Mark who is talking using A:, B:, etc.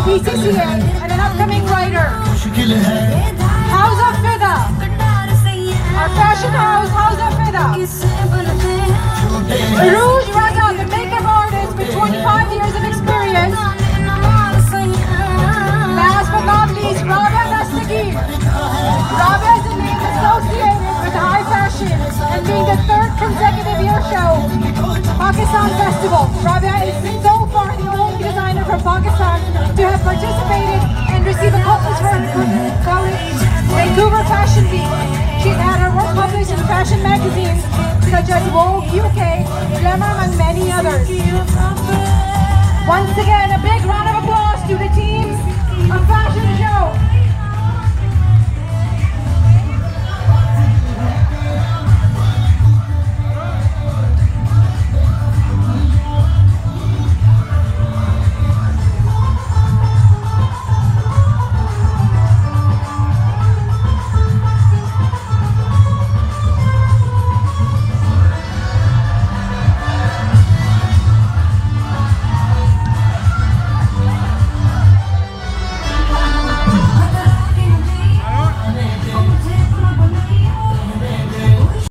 A: BCCA and an upcoming writer. House of Fida. Our fashion house, House of Fida. Rouge Raza, the makeup artist with 25 years of experience. Last but not least, Rabia Dastagir. Rabia is a name associated with high fashion and being the third consecutive year show Pakistan Festival. Rabia is so far the only designer from Pakistan to have participated and received a contest for Vancouver Fashion Week. She's had her work published in fashion magazines such as Vogue UK, Glamour, and many others. Once again, a big round of applause to the team of Fashion Show.